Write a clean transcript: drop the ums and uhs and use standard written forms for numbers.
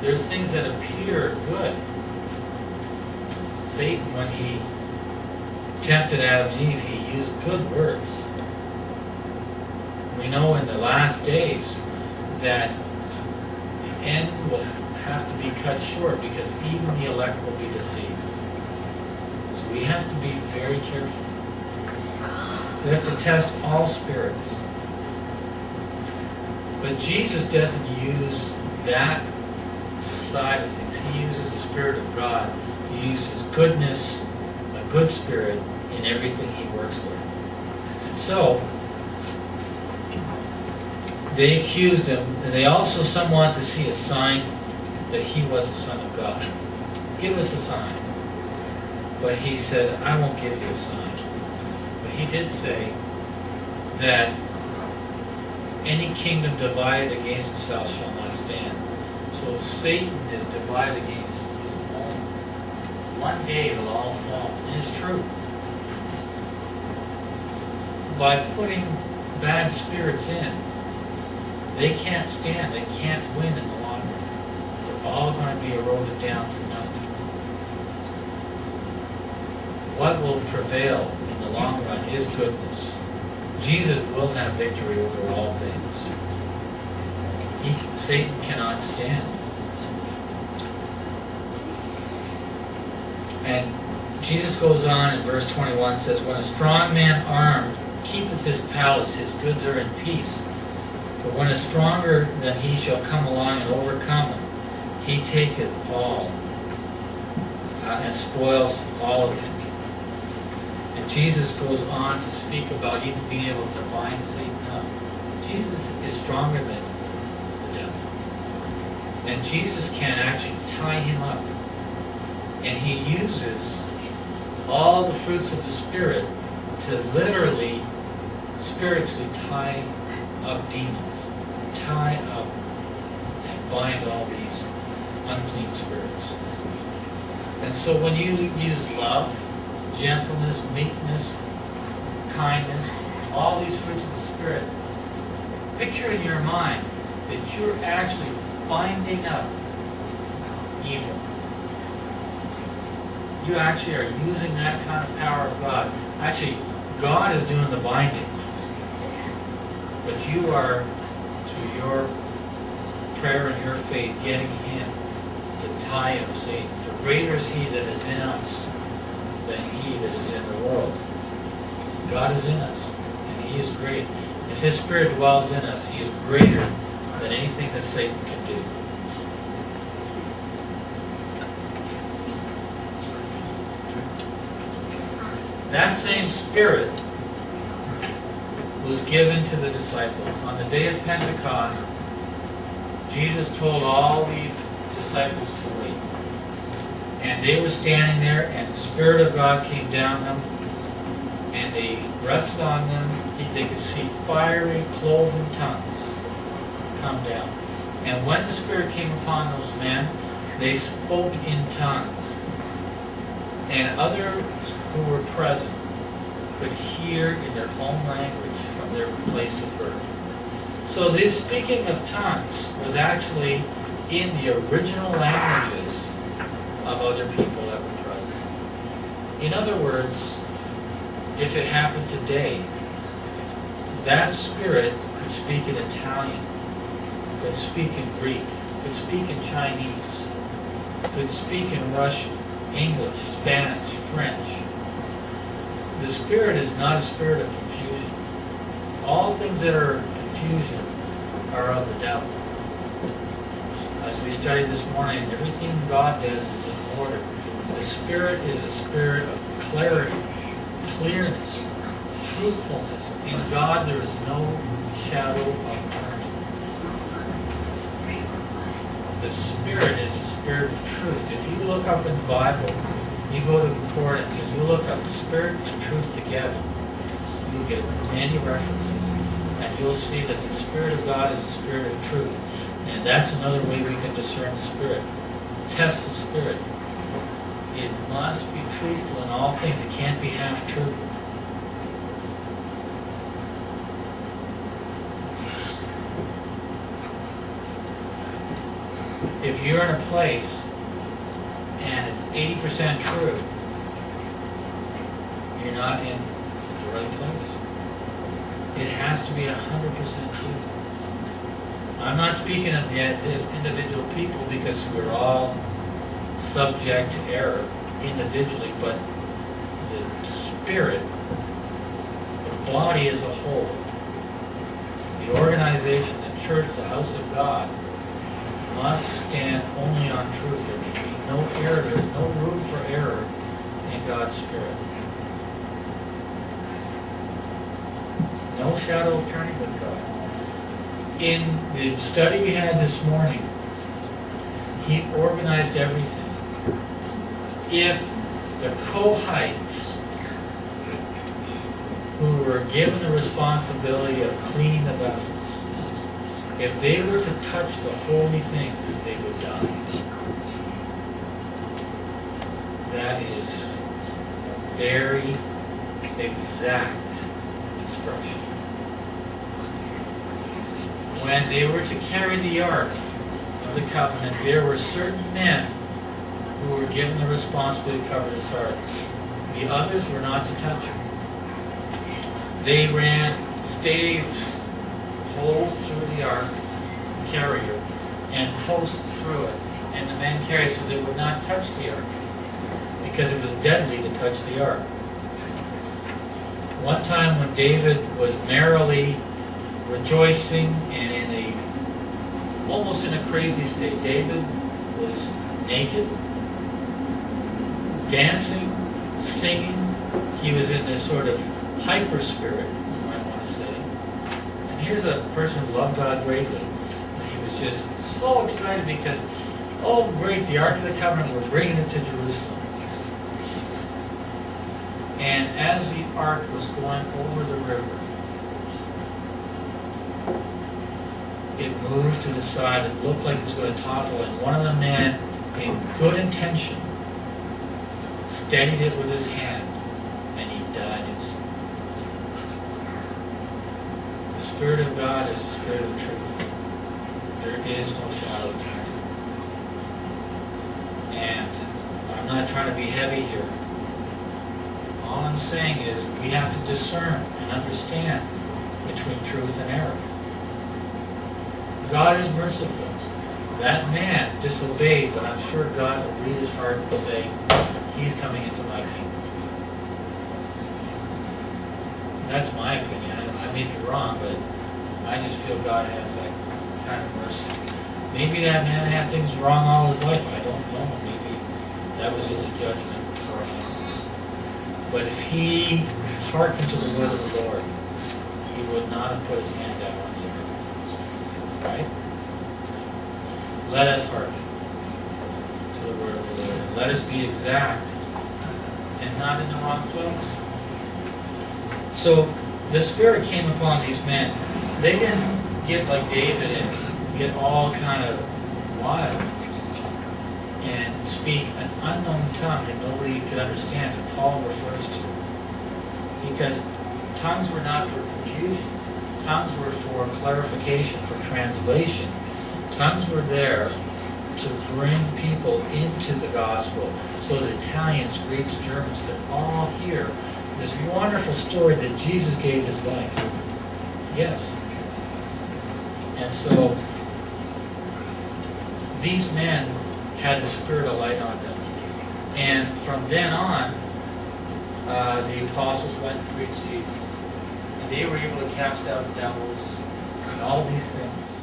there's things that appear good. Satan, when he tempted Adam and Eve, he used good words. We know in the last days that the end will have to be cut short because even the elect will be deceived. So we have to be very careful. We have to test all spirits. But Jesus doesn't use that side of things. He uses the Spirit of God. He uses goodness, a good spirit, in everything he works with. And so, they accused him, and they also some wanted to see a sign that he was the Son of God. Give us a sign. But he said, I won't give you a sign. But he did say that any kingdom divided against itself shall not stand. So if Satan is divided against his own, one day it'll all fall. And it's true. By putting bad spirits in, they can't stand, they can't win in the long run. They're all going to be eroded down to nothing. What will prevail in the long run is goodness. Jesus will have victory over all things. Satan cannot stand. And Jesus goes on in verse 21, says, when a strong man armed keepeth his palace, his goods are in peace. But when a stronger than he shall come along and overcome him, he taketh all and spoils all of him. And Jesus goes on to speak about even being able to bind Satan up. Jesus is stronger than the devil. And Jesus can actually tie him up. And he uses all the fruits of the Spirit to literally, spiritually tie up demons, tie up and bind all these unclean spirits. And so when you use love, gentleness, meekness, kindness, all these fruits of the Spirit, picture in your mind that you're actually binding up evil. You actually are using that kind of power of God. Actually, God is doing the binding. But you are, through your prayer and your faith, getting him to tie up Satan. For greater is he that is in us than he that is in the world. God is in us, and he is great. If his Spirit dwells in us, he is greater than anything that Satan can do. That same Spirit was given to the disciples. On the day of Pentecost, Jesus told all the disciples to wait. And they were standing there, and the Spirit of God came down them, and they rested on them. They could see fiery, cloven tongues come down. And when the Spirit came upon those men, they spoke in tongues. And others who were present could hear in their own language from their place of birth. So this speaking of tongues was actually in the original languages of other people that were present. In other words, if it happened today, that Spirit could speak in Italian, could speak in Greek, could speak in Chinese, could speak in Russian, English, Spanish, French. The Spirit is not a spirit of confusion. All things that are confusion are of the devil. As we studied this morning, everything God does is in order. The Spirit is a spirit of clarity, clearness, truthfulness. In God there is no shadow of turning. The Spirit is a spirit of truth. If you look up in the Bible, you go to concordance and you look up Spirit and truth together, you'll get many references. And you'll see that the Spirit of God is the spirit of truth. And that's another way we can discern the Spirit. Test the Spirit. It must be truthful in all things. It can't be half true. if you're in a place and it's 80% true, you're not in the right place. It has to be 100% true. I'm not speaking of the individual people, because we're all subject to error individually, but the spirit, the body as a whole, the organization, the church, the house of God, must stand only on truth. There can be no error. There's no room for error in God's Spirit. No shadow of turning with God. In the study we had this morning, he organized everything. If the Kohites, who were given the responsibility of cleaning the vessels, if they were to touch the holy things, they would die. That is very exact instruction. When they were to carry the Ark of the Covenant, there were certain men who were given the responsibility to cover this Ark. The others were not to touch it. They ran staves, holes through the Ark carrier, and posts through it. And the men carried so they would not touch the Ark, because it was deadly to touch the Ark. One time when David was merrily rejoicing and almost in a crazy state, David was naked, dancing, singing. He was in this sort of hyper spirit, you might want to say. And here's a person who loved God greatly. He was just so excited because, oh great, the Ark of the Covenant, we're bringing it to Jerusalem. And as the Ark was going over the river, it moved to the side. It looked like it was going to topple, and one of the men, in good intention, steadied it with his hand, and he died instantly. The Spirit of God is the Spirit of truth. There is no shadow of turning. And I'm not trying to be heavy here. All I'm saying is we have to discern and understand between truth and error. God is merciful. That man disobeyed, but I'm sure God will read his heart and say, he's coming into my kingdom. That's my opinion. I may be wrong, but I just feel God has that kind of mercy. Maybe that man had things wrong all his life. I don't know. Maybe that was just a judgment for him. But if he hearkened to the word of the Lord, he would not have put his hand out on the earth. Right? Let us hearken to the word of the Lord. And let us be exact and not in the wrong place. So the Spirit came upon these men. They didn't get like David and get all kind of wild and speak an unknown tongue that nobody could understand, that Paul refers to. Because tongues were not for confusion. Tongues were for clarification, for translation. Tongues were there to bring people into the gospel so that Italians, Greeks, Germans could all hear this wonderful story that Jesus gave his life. Yes. And so these men had the Spirit of light on them. And from then on, the apostles went and preached Jesus. And they were able to cast out devils and all these things.